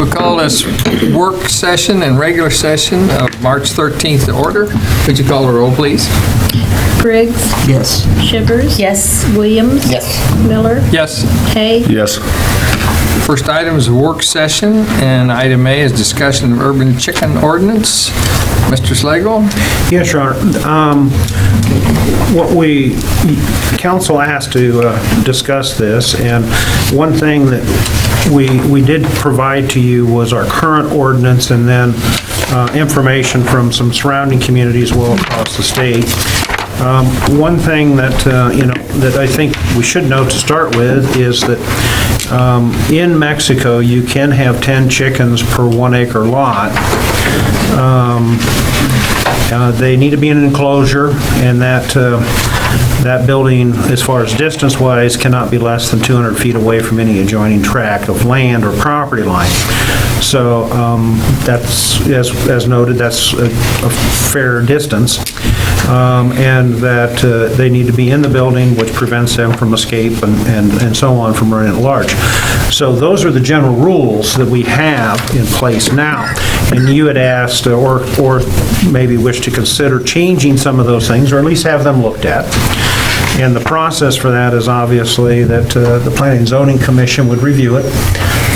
We'll call this work session and regular session of March 13th to order. Would you call the roll, please? Briggs? Yes. Shivers? Yes. Williams? Yes. Miller? Yes. Hay? Yes. First item is a work session, and item A is discussion of urban chicken ordinance. Mr. Slagle? Yes, Your Honor. Council asked to discuss this, and one thing that we did provide to you was our current ordinance and then information from some surrounding communities well across the state. One thing that, that I think we should know to start with is that in Mexico, you can have 10 chickens per 1 acre lot. They need to be in an enclosure, and that building, as far as distance-wise, cannot be less than 200 feet away from any adjoining tract of land or property line. So that's, as noted, that's a fair distance. And that they need to be in the building, which prevents them from escape and so on from running at large. So those are the general rules that we have in place now. And you had asked, or maybe wish to consider changing some of those things, or at least have them looked at. And the process for that is obviously that the Planning and Zoning Commission would review it,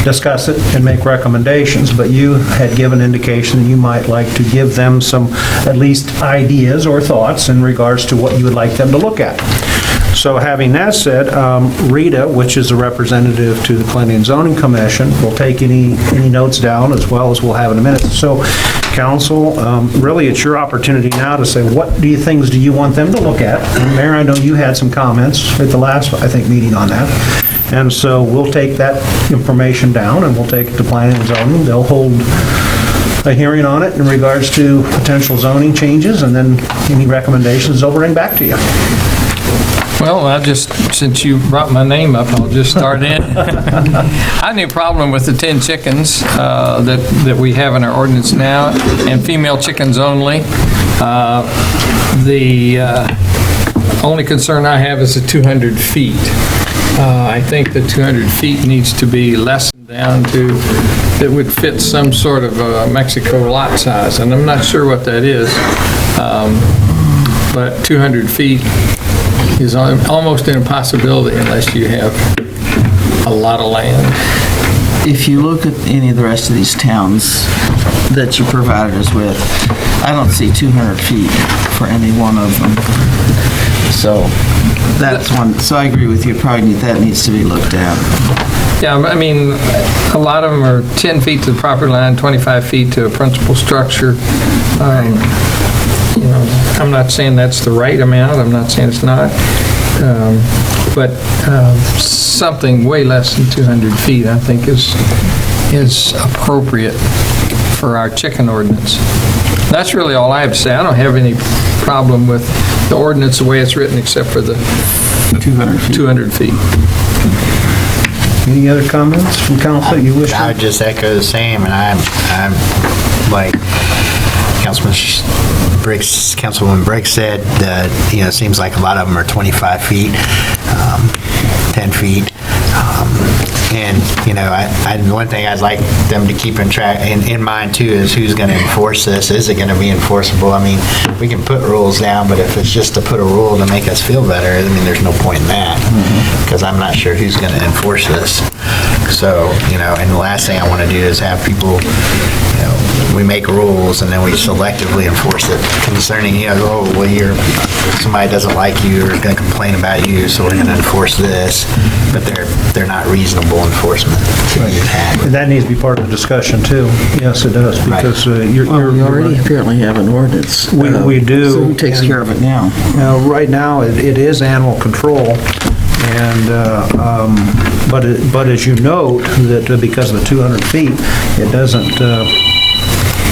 discuss it, and make recommendations. But you had given indication that you might like to give them some, at least, ideas or thoughts in regards to what you would like them to look at. So having that said, Rita, which is a representative to the Planning and Zoning Commission, will take any notes down, as well as we'll have in a minute. So, Council, really it's your opportunity now to say, what things do you want them to look at? And Mayor, I know you had some comments at the last, I think, meeting on that. And so we'll take that information down and we'll take it to Planning and Zoning. They'll hold a hearing on it in regards to potential zoning changes, and then any recommendations they'll bring back to you. Well, since you brought my name up, I'll just start in. I have no problem with the 10 chickens that we have in our ordinance now, and female chickens only. The only concern I have is the 200 feet. I think the 200 feet needs to be lessened down to, that would fit some sort of Mexico lot size, and I'm not sure what that is, but 200 feet is almost an impossibility unless you have a lot of land. If you look at any of the rest of these towns that you provided us with, I don't see 200 feet for any one of them. So that's one. So I agree with you. Probably that needs to be looked at. Yeah, I mean, a lot of them are 10 feet to the property line, 25 feet to a principal structure. I'm not saying that's the right amount. I'm not saying it's not. But something way less than 200 feet, I think, is appropriate for our chicken ordinance. That's really all I have to say. I don't have any problem with the ordinance the way it's written, except for the 200 feet. Any other comments from council you wish to? I would just echo the same, and I'm like Councilwoman Briggs said, that, it seems like a lot of them are 25 feet, 10 feet. And, one thing I'd like them to keep in mind too is who's going to enforce this. Is it going to be enforceable? I mean, we can put rules down, but if it's just to put a rule to make us feel better, I mean, there's no point in that, because I'm not sure who's going to enforce this. So, and the last thing I want to do is have people, we make rules and then we selectively enforce it concerning, somebody doesn't like you or is going to complain about you, so we're going to enforce this, but they're not reasonable enforcement. And that needs to be part of the discussion too. Yes, it does, because We already apparently have an ordinance. We do. So who takes care of it now? Right now, it is animal control, and but as you note, that because of the 200 feet, it doesn't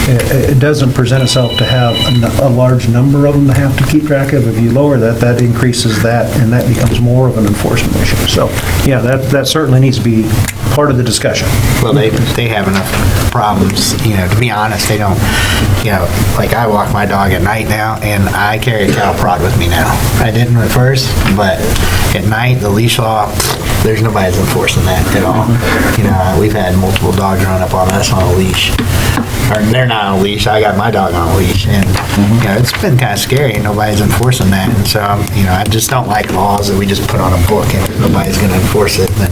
it doesn't present itself to have a large number of them to have to keep track of. If you lower that, that increases that, and that becomes more of an enforcement issue. So, yeah, that certainly needs to be part of the discussion. Well, they have enough problems, to be honest, they don't, like I walk my dog at night now, and I carry a cattle prod with me now. I didn't at first, but at night, the leash law, there's nobody that's enforcing that at all. We've had multiple dogs run up on us on a leash. Or they're not on a leash, I got my dog on a leash, and, it's been kind of scary, and nobody's enforcing that, and so, I just don't like laws that we just put on a book, and if nobody's gonna enforce it, then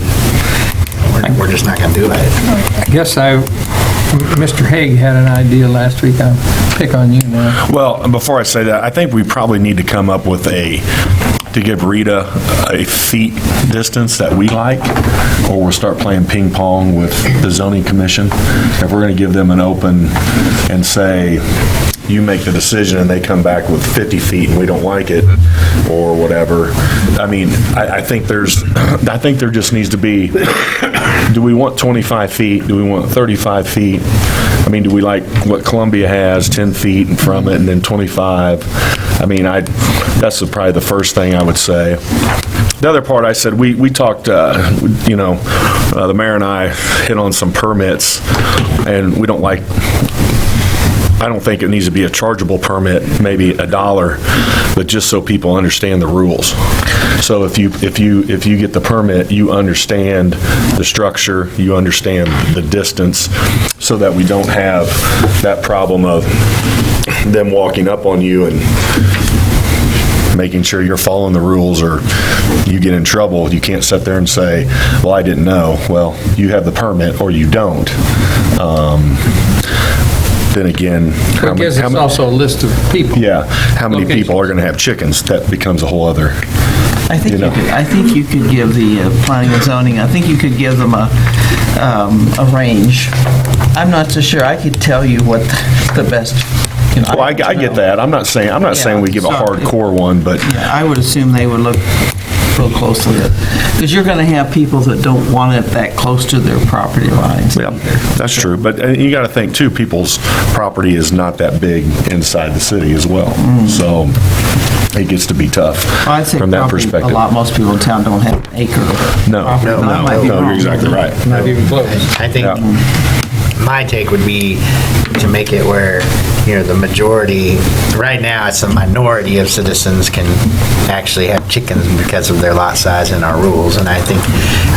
we're just not gonna do it. I guess Mr. Haig had an idea last week. I'll pick on you now. Well, before I say that, I think we probably need to come up with to give Rita a feet distance that we like, or we'll start playing ping pong with the zoning commission. If we're going to give them an open and say, you make the decision and they come back with 50 feet and we don't like it, or whatever. I mean, I think there just needs to be, do we want 25 feet? Do we want 35 feet? I mean, do we like what Columbia has, 10 feet and from it, and then 25? I mean, that's probably the first thing I would say. The other part, I said, we talked, the mayor and I hit on some permits, and we don't like, I don't think it needs to be a chargeable permit, maybe $1, but just so people understand the rules. So if you get the permit, you understand the structure, you understand the distance, so that we don't have that problem of them walking up on you and making sure you're following the rules, or you get in trouble. You can't sit there and say, well, I didn't know. Well, you have the permit or you don't. Then again, I guess it's also a list of people. Yeah, how many people are going to have chickens? That becomes a whole other. I think you could give the planning and zoning, I think you could give them a range. I'm not so sure I could tell you what the best. Well, I get that. I'm not saying we give a hardcore one, but yeah, I would assume they would look real closely at, because you're going to have people that don't want it that close to their property lines. yeah, that's true. But you got to think too, people's property is not that big inside the city as well, so it gets to be tough I'd say from that probably perspective. most people in town don't have an acre of No, property. no, I might be no, wrong. you're exactly right. Not even close. I think Yeah. my take would be to make it where, the majority, right now, it's a minority of citizens can actually have chickens because of their lot size and our rules, and I think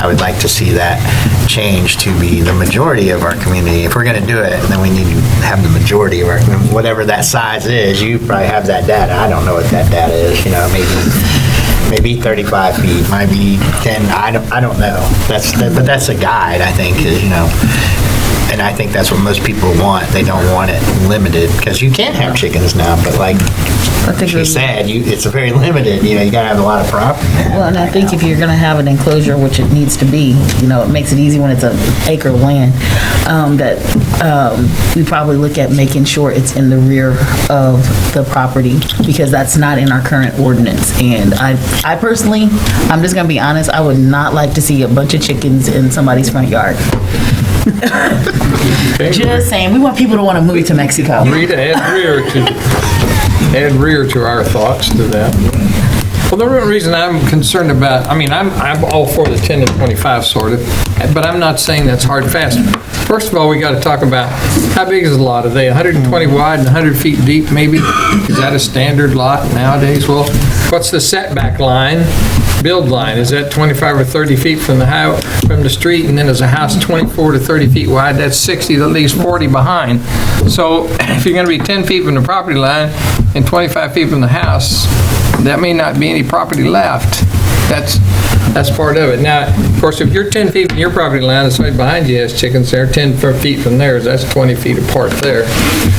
I would like to see that change to be the majority of our community. If we're going to do it, then we need to have the majority of our, whatever that size is. You probably have that data. I don't know what that data is, maybe 35 feet, maybe 10, I don't know. But that's a guide, I think, is, and I think that's what most people want. They don't want it limited, because you can have chickens now, but like she said, it's a very limited, you gotta have a lot of property. Well, and I think if you're gonna have an enclosure, which it needs to be, it makes it easy when it's an acre of land, we probably look at making sure it's in the rear of the property, because that's not in our current ordinance. And I personally, I'm just gonna be honest, I would not like to see a bunch of chickens in somebody's front yard. Just saying, we want people to want to move to Mexico. Rita, add rear to our thoughts to that. Well, the real reason I'm concerned about, I'm all for the 10 and 25 sort of, but I'm not saying that's hard and fast. First of all, we got to talk about how big is the lot? Are they 120 wide and 100 feet deep maybe? Is that a standard lot nowadays? Well, what's the setback line, build line? Is that 25 or 30 feet from the street, and then is a house 24 to 30 feet wide? That's 60 that leaves 40 behind. So if you're going to be 10 feet from the property line and 25 feet from the house, that may not be any property left. That's part of it. Now, of course, if you're 10 feet from your property line and somebody behind you has chickens there, 10 feet from theirs, that's 20 feet apart there.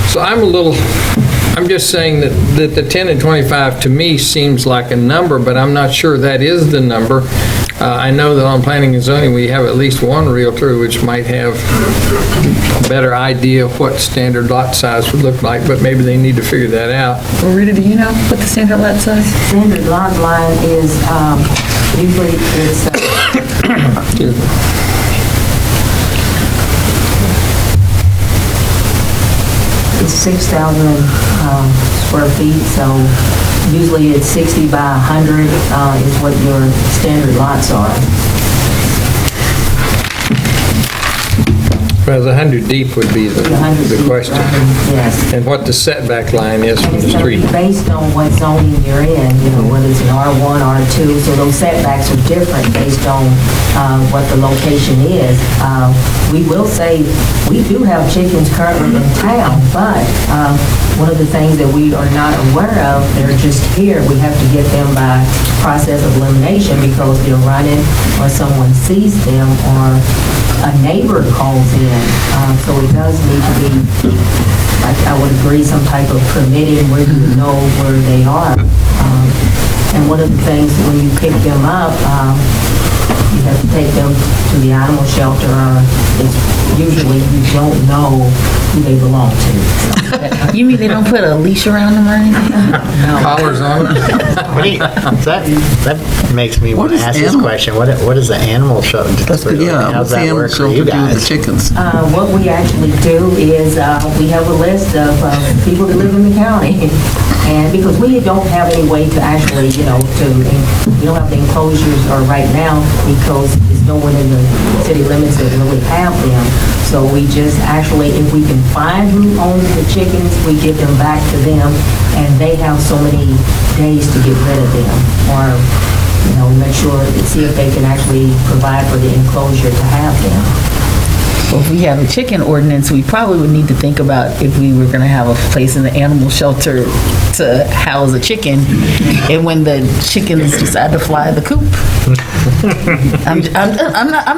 So I'm just saying that the 10 and 25 to me seems like a number, but I'm not sure that is the number. I know that on planning and zoning, we have at least one realtor which might have a better idea of what standard lot size would look like, but maybe they need to figure that out. Well, Rita, do you know what the standard lot size? Standard lot line is, usually it's, Excuse me. 10 6,000 square feet, so usually it's 60 by 100 is what your standard lots are. Well, the 100 deep would be the 100 feet, question. Yes. And what the setback line is And from it's the going to street. be based on what zoning you're in, whether it's an R1, R2, so those setbacks are different based on what the location is. We will say, we do have chickens currently in town, but one of the things that we are not aware of, they're just here, we have to get them by process of elimination because they're running or someone sees them or a neighbor calls in. So it does need to be, I would agree, some type of permitting where you know where they are. And one of the things, when you pick them up, you have to take them to the animal shelter, or it's usually you don't know who they belong to. You mean they don't put a leash around them or anything? Collars on them? That makes me want to is ask this animal- question. What is the animal shelter? That's good, yeah. How's What's the that animal work for shelter you do with the guys? chickens? What we actually do is, we have a list of people that live in the county. And because we don't have any way to actually, we don't have the enclosures or right now because there's no one in the city limits that really have them. So we just actually, if we can find who owns the chickens, we give them back to them and they have so many days to get rid of them. Or, make sure, see if they can actually provide for the enclosure to have them. Well, if we have a chicken ordinance, we probably would need to think about if we were gonna have a place in the animal shelter to house a chicken, and when the chickens decide to fly the coop. I'm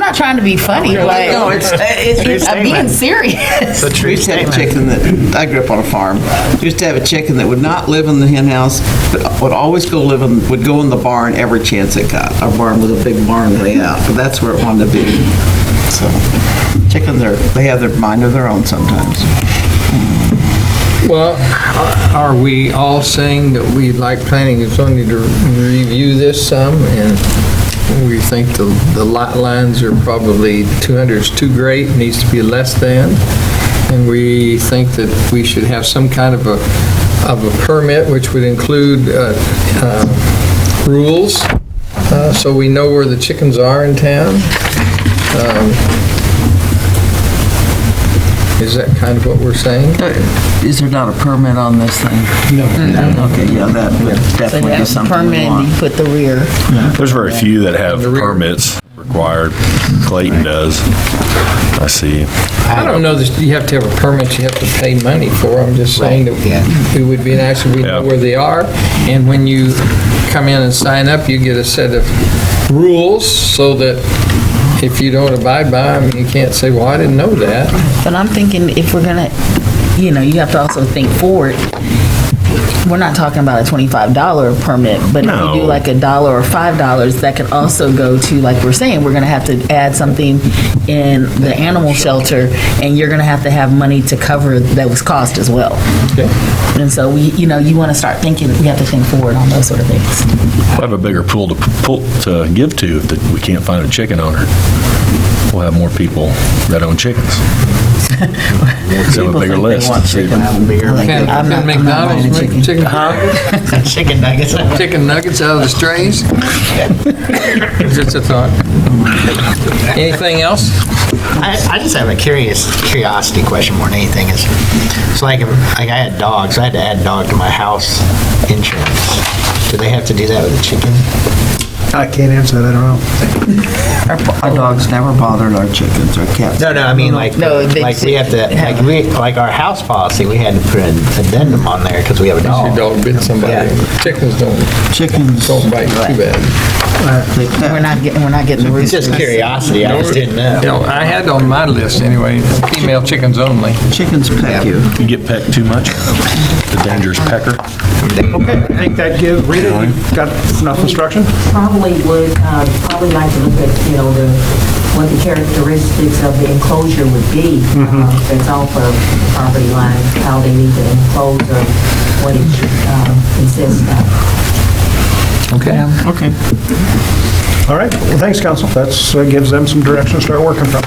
not trying to be funny, like, No, I'm being serious. It's a We true used to have a statement. chicken I grew up on a farm. We used to have a chicken that would not live in the hen house, but would always go would go in the barn every chance it got. Our barn was a big barn layout, but that's where it wanted to be. So, chickens they have their mind of their own sometimes. Well, are we all saying that we'd like planning and zoning to review this some, and we think the lot lines are probably 200 is too great, needs to be less than, and we think that we should have some kind of a permit, which would include rules, so we know where the chickens are in town? Is that kind of what we're saying? Is there not a permit on this thing? No. Okay, yeah, that would So definitely be that's something we permanent, want. you put the rear. There's very few that have The rear. permits required. Clayton does. I see. I don't know that you have to have a permit, you have to pay money for. I'm just saying that it would be nice if we know Yeah. where they are. And when you come in and sign up, you get a set of rules so that if you don't abide by them, you can't say, well, I didn't know that. But I'm thinking if we're gonna, you have to also think forward. We're not talking about a $25 permit, but if you do No. like $1 or $5, that could also go to, like we're saying, we're gonna have to add something in the animal shelter, and you're gonna have to have money to cover those costs as well. Okay. And so you wanna start thinking, we have to think forward on those sort of things. We'll have a bigger pool to give to if we can't find a chicken owner. We'll have more people that own chickens. So a bigger list. Can McDonald's make chicken Chicken nuggets. chicken nuggets out of the strays? Just a thought. Anything else? I just have a curiosity question more than anything. So like I had dogs. I had to add dog to my house insurance. Do they have to do that with a chicken? I can't answer that, I don't know. Our dogs never bothered our chickens or cats. No, I mean like No, they we have to like our house policy. We had to put an addendum on there because we have a Your dog. dog bit somebody. Yeah. Chickens don't bite too bad. We're not getting the It's roosters. just curiosity. I just didn't know. I had on my list anyway, female chickens only. Chickens peck you. You get pecked too much? The dangerous pecker? Okay, I think that Rita, you got enough instruction? Probably would, probably like to look at, what the characteristics of the enclosure would be. That's off of the property line, how they need to enclose or what it consists of. Okay. Okay. All right, well, thanks, council. That gives them some direction to start working from.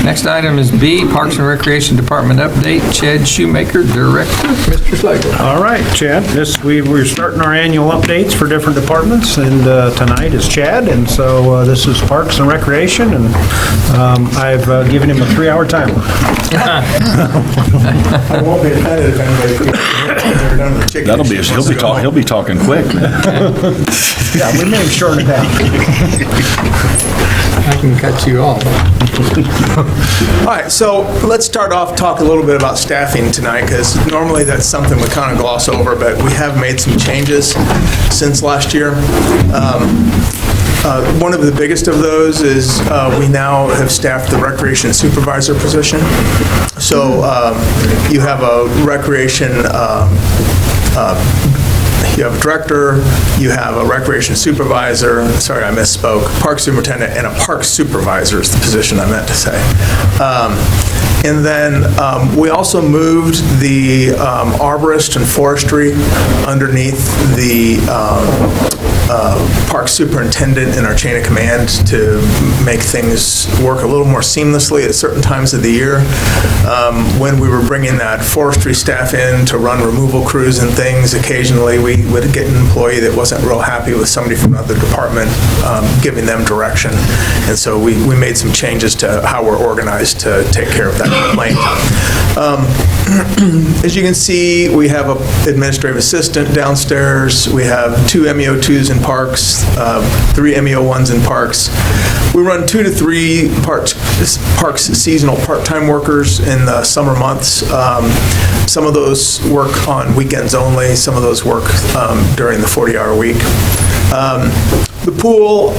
Next item is B, Parks and Recreation Department update. Chad Shoemaker, Director. Mr. Slagle. All right, Chad, we're starting our annual updates for different departments, and tonight is Chad, and so this is Parks and Recreation, and I've given him a 3-hour timer. I won't be offended if anybody's never done the chicken. He'll be talking quick, man. Yeah, we may shorten it down. I can cut you off. All right, so let's start off, talk a little bit about staffing tonight, because normally that's something we kind of gloss over, but we have made some changes since last year. One of the biggest of those is we now have staffed the recreation supervisor position. So you have a recreation you have a director, you have a recreation supervisor, sorry, I misspoke, park superintendent, and a park supervisor is the position I meant to say. And then we also moved the arborist and forestry underneath the park superintendent in our chain of command to make things work a little more seamlessly at certain times of the year. When we were bringing that forestry staff in to run removal crews and things, occasionally we would get an employee that wasn't real happy with somebody from another department giving them direction. And so we made some changes to how we're organized to take care of that complaint. As you can see, we have an administrative assistant downstairs. We have 2 MEO2s in parks, 3 MEO1s in parks. We run 2 to 3 parks seasonal part-time workers in the summer months. Some of those work on weekends only. Some of those work during the 40-hour week. The pool,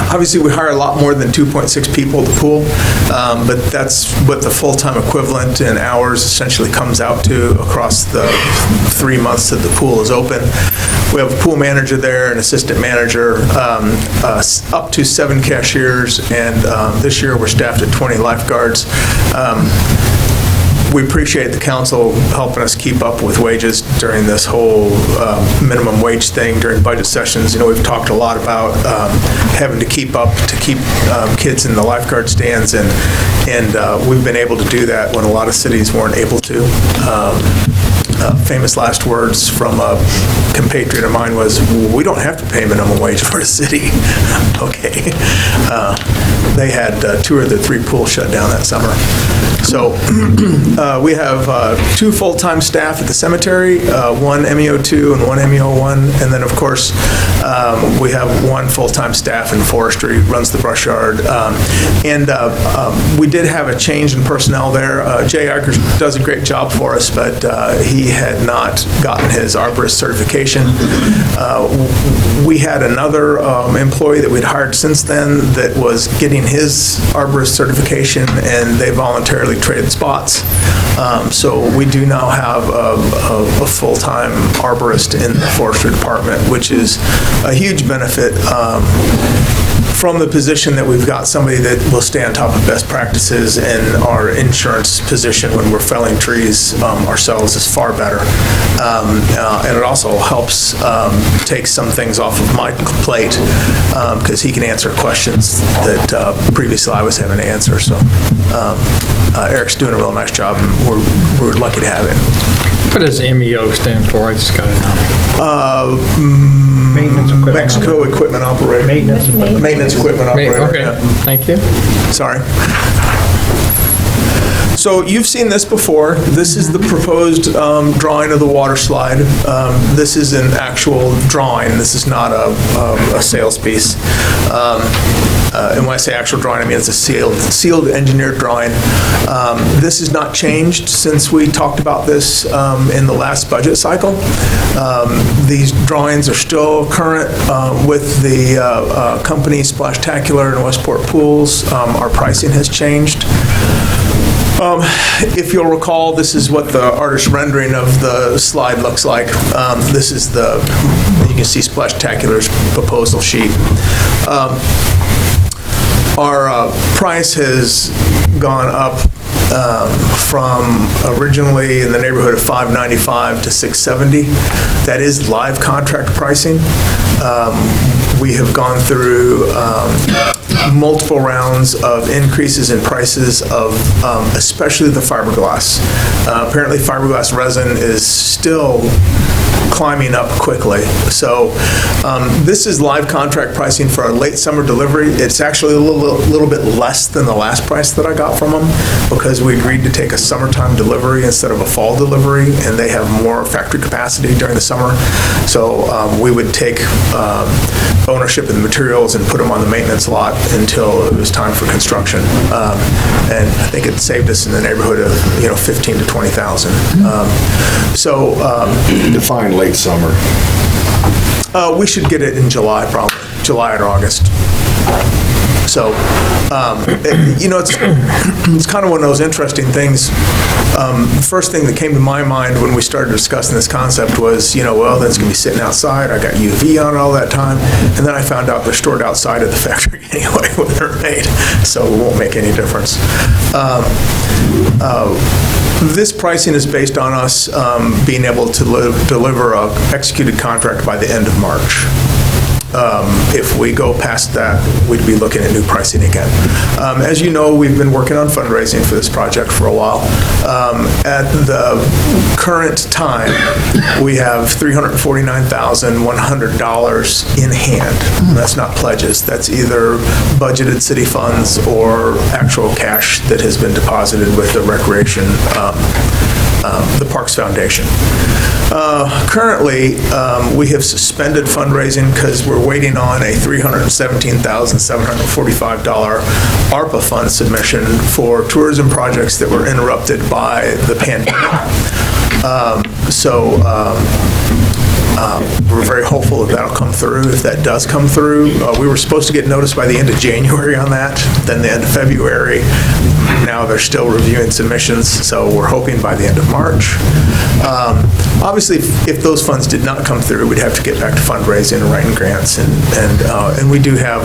obviously we hire a lot more than 2.6 people at the pool, but that's what the full-time equivalent in hours essentially comes out to across the 3 months that the pool is open. We have a pool manager there, an assistant manager, up to 7 cashiers, and this year we're staffed at 20 lifeguards. We appreciate the council helping us keep up with wages during this whole minimum wage thing during budget sessions. You know, we've talked a lot about having to keep up to keep kids in the lifeguard stands, and we've been able to do that when a lot of cities weren't able to. Famous last words from a compatriot of mine was, "We don't have to pay minimum wage for a city." Okay. They had 2 of their 3 pools shut down that summer. So we have 2 full-time staff at the cemetery, 1 MEO2 and 1 MEO1, and then of course we have 1 full-time staff in forestry, runs the brush yard. And we did have a change in personnel there. Jay Eicher does a great job for us, but he had not gotten his arborist certification. We had another employee that we'd hired since then that was getting his arborist certification, and they voluntarily traded spots. So we do now have a full-time arborist in the forestry department, which is a huge benefit from the position that we've got somebody that will stay on top of best practices, and our insurance position when we're felling trees ourselves is far better. And it also helps take some things off of my plate because he can answer questions that previously I was having to answer. So Eric's doing a real nice job, and we're lucky to have him. What does MEO stand for? I just got it now. Maintenance equipment. Mexico Equipment Operator. Maintenance equipment. Maintenance Equipment Operator. Okay, yeah. thank you. Sorry. So you've seen this before. This is the proposed drawing of the water slide. This is an actual drawing. This is not a sales piece. And when I say actual drawing, I mean it's a sealed engineered drawing. This has not changed since we talked about this in the last budget cycle. These drawings are still current with the company Splashtacular and Westport Pools. Our pricing has changed. If you'll recall, this is what the artist rendering of the slide looks like. This is you can see Splashtacular's proposal sheet. Our price has gone up from originally in the neighborhood of $595 to $670. That is live contract pricing. We have gone through multiple rounds of increases in prices of especially the fiberglass. Apparently fiberglass resin is still climbing up quickly. So this is live contract pricing for our late summer delivery. It's actually a little bit less than the last price that I got from them because we agreed to take a summertime delivery instead of a fall delivery, and they have more factory capacity during the summer. So we would take ownership of the materials and put them on the maintenance lot until it was time for construction. And I think it saved us in the neighborhood of, $15,000 to $20,000. So Define late summer. we should get it in July, probably, July or August. So, it's kind of one of those interesting things. The first thing that came to my mind when we started discussing this concept was, well, then it's going to be sitting outside. I got UV on it all that time. And then I found out they're stored outside of the factory anyway when they're made. So it won't make any difference. This pricing is based on us being able to deliver an executed contract by the end of March. If we go past that, we'd be looking at new pricing again. As you know, we've been working on fundraising for this project for a while. At the current time, we have $349,100 in hand. That's not pledges. That's either budgeted city funds or actual cash that has been deposited with the Recreation, the Parks Foundation. Currently, we have suspended fundraising because we're waiting on a $317,745 ARPA fund submission for tourism projects that were interrupted by the pandemic. We're very hopeful that that'll come through. If that does come through, we were supposed to get notice by the end of January on that, then the end of February. Now they're still reviewing submissions, so we're hoping by the end of March. Obviously, if those funds did not come through, we'd have to get back to fundraising and writing grants, and we do have.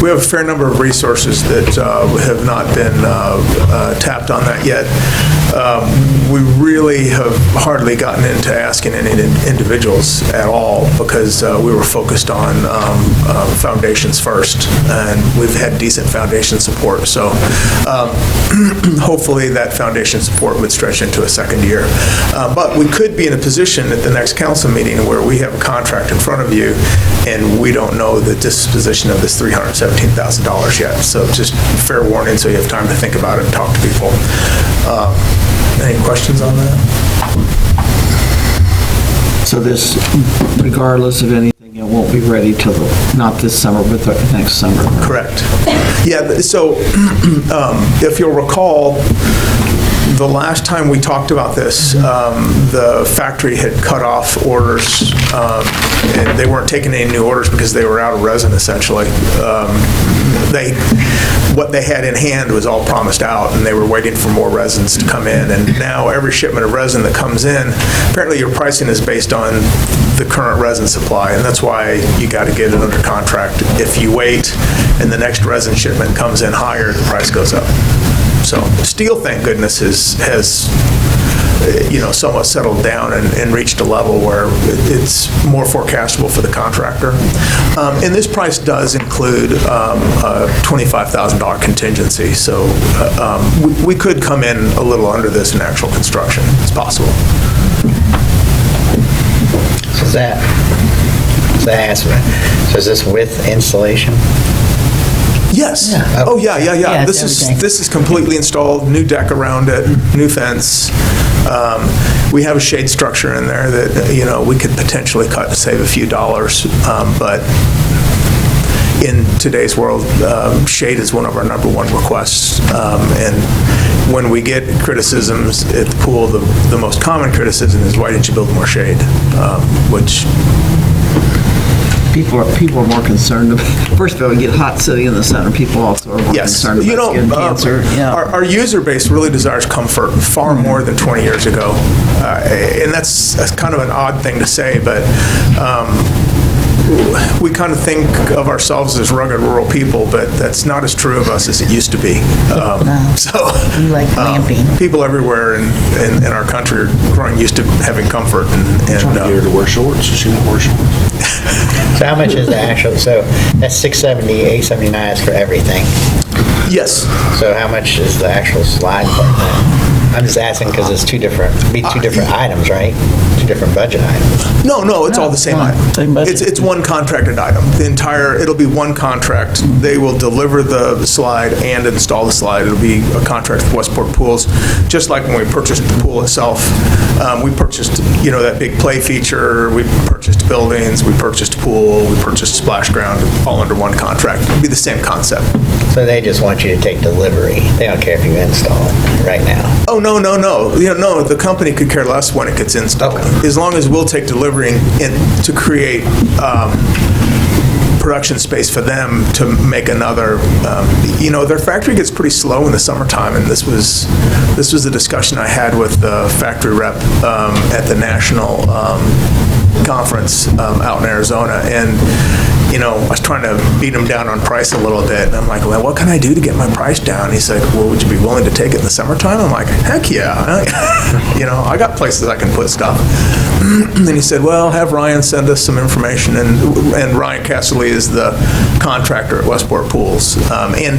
We have a fair number of resources that have not been tapped on that yet. We really have hardly gotten into asking any individuals at all because we were focused on foundations first, and we've had decent foundation support. So hopefully that foundation support would stretch into a second year. But we could be in a position at the next council meeting where we have a contract in front of you and we don't know the disposition of this $317,000 yet. So just fair warning so you have time to think about it and talk to people. Any questions on that? So this, regardless of anything, it won't be ready till, not this summer, but the next summer. Correct. Yeah, so if you'll recall, the last time we talked about this, the factory had cut off orders, and they weren't taking any new orders because they were out of resin, essentially. What they had in hand was all promised out, and they were waiting for more resins to come in. And now every shipment of resin that comes in, apparently your pricing is based on the current resin supply, and that's why you got to get it under contract. If you wait and the next resin shipment comes in higher, the price goes up. So steel, thank goodness, has somewhat settled down and reached a level where it's more forecastable for the contractor. And this price does include a $25,000 contingency, so we could come in a little under this in actual construction. It's possible. So is this with installation? Yes. Yeah. Oh, yeah. Yeah, it's everything. This is completely installed, new deck around it, new fence. We have a shade structure in there that, we could potentially cut to save a few dollars, but in today's world, shade is one of our number one requests. And when we get criticisms at the pool, the most common criticism is, why didn't you build more shade? Which... People are more concerned. First of all, we get hot sitting in the sun, and people also are more Yes. concerned about skin cancer. Yeah. Our user base really desires comfort far more than 20 years ago. And that's kind of an odd thing to say, but we kind of think of ourselves as rugged rural people, but that's not as true of us as it used to be. So We like glamping. people everywhere in our country are growing used to having comfort Trying to get her to wear shorts, so she won't wear shorts. So how much is the actual, so that's 670, 879 is for everything. yes. So how much is the actual slide part then? I'm just asking because it's two different items, right? Two different budget items. No, it's all the same item. Same budget. It's one contracted item. It'll be one contract. They will deliver the slide and install the slide. It'll be a contract with Westport Pools, just like when we purchased the pool itself. We purchased, that big play feature, we purchased buildings, we purchased pool, we purchased splash ground, all under one contract. It'll be the same concept. So they just want you to take delivery. They don't care if you install it right now. Oh, no. No, the company could care less when it gets installed. As long as we'll take delivery and to create production space for them to make another, their factory gets pretty slow in the summertime, and this was a discussion I had with the factory rep at the national conference out in Arizona, and I was trying to beat him down on price a little bit, and I'm like, well, what can I do to get my price down? He's like, well, would you be willing to take it in the summertime? I'm like, heck yeah. I got places I can put stuff. And then he said, well, have Ryan send us some information, and Ryan Casserly is the contractor at Westport Pools. And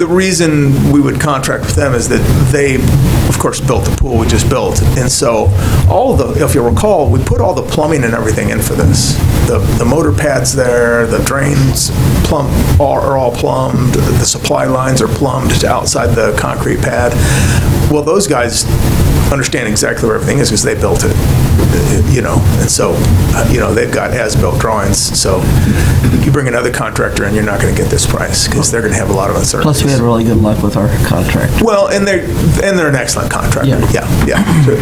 the reason we would contract with them is that they, of course, built the pool we just built. And so if you recall, we put all the plumbing and everything in for this. The motor pads there, the drains are all plumbed, the supply lines are plumbed to outside the concrete pad. Well, those guys understand exactly where everything is because they built it, and so, they've got as-built drawings. So you bring another contractor in, you're not going to get this price because they're going to have a lot of uncertainties. Plus, we had really good luck with our contractor. Well, and they're an excellent contractor. Yeah.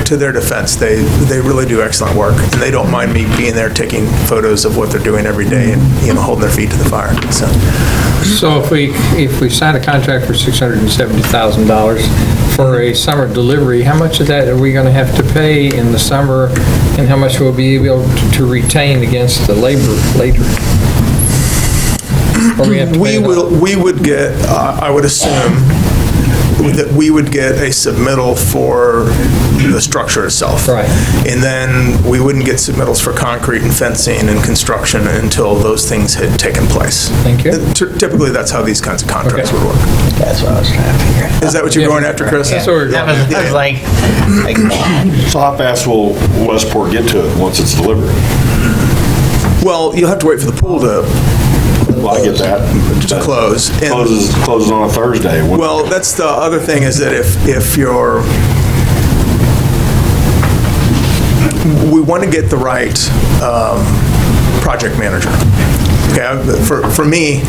To their defense, they really do excellent work, and they don't mind me being there taking photos of what they're doing every day and holding their feet to the fire. So if we sign a contract for $670,000 for a summer delivery, how much of that are we going to have to pay in the summer, and how much will we be able to retain against the labor later? Or we have to pay it all? We would get, I would assume, that we would get a submittal for the structure itself. Right. And then we wouldn't get submittals for concrete and fencing and construction until those things had taken place. Thank you. Typically, that's how these kinds of contracts Okay. would work. That's what I was trying to figure out. Is that what you're going after, Chris? That's what we're That going was like, So how fast will Westport get to it once it's delivered? Well, you'll have to wait for the pool to Well, I get that. close. And- Closes on a Thursday. Well, that's the other thing, is that if you're, we want to get the right project manager. Okay, for me,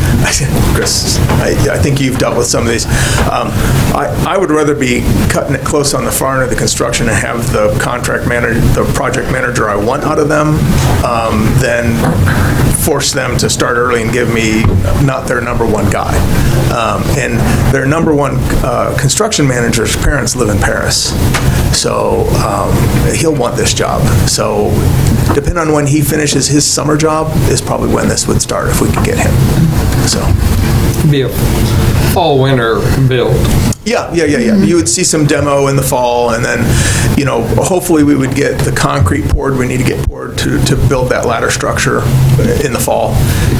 Chris, I think you've dealt with some of these. I would rather be cutting it close on the far end of the construction and have the project manager I want out of them than force them to start early and give me not their number one guy. And their number one construction manager's parents live in Paris, so he'll want this job. So depending on when he finishes his summer job is probably when this would start, if we could get him. So. Be a fall-winter build. Yeah. You would see some demo in the fall, and then, hopefully we would get the concrete poured. We need to get poured to build that ladder structure in the fall,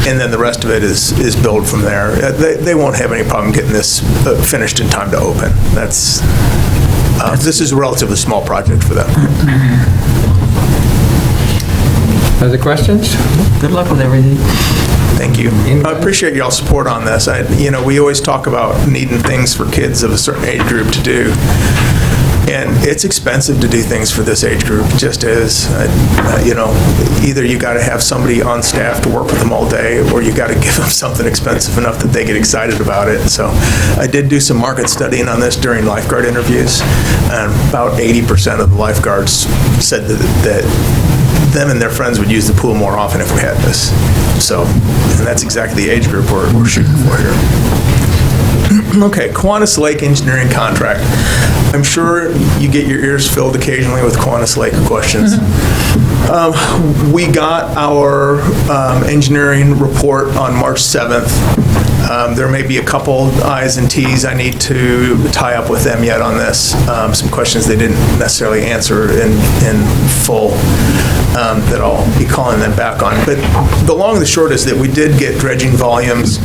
and then the rest of it is build from there. They won't have any problem getting this finished in time to open. This is a relatively small project for them. Other questions? Good luck with everything. Thank you. I appreciate y'all's support on this. We always talk about needing things for kids of a certain age group to do. And it's expensive to do things for this age group, it just is. Either you got to have somebody on staff to work with them all day, or you got to give them something expensive enough that they get excited about it. So I did do some market studying on this during lifeguard interviews, and about 80% of the lifeguards said that them and their friends would use the pool more often if we had this. So, and that's exactly the age group we're shooting for here. Okay, Kiwanis Lake engineering contract. I'm sure you get your ears filled occasionally with Kiwanis Lake questions. We got our engineering report on March 7th. There may be a couple I's and T's I need to tie up with them yet on this. Some questions they didn't necessarily answer in full that I'll be calling them back on. But the long and the short is that we did get dredging volumes.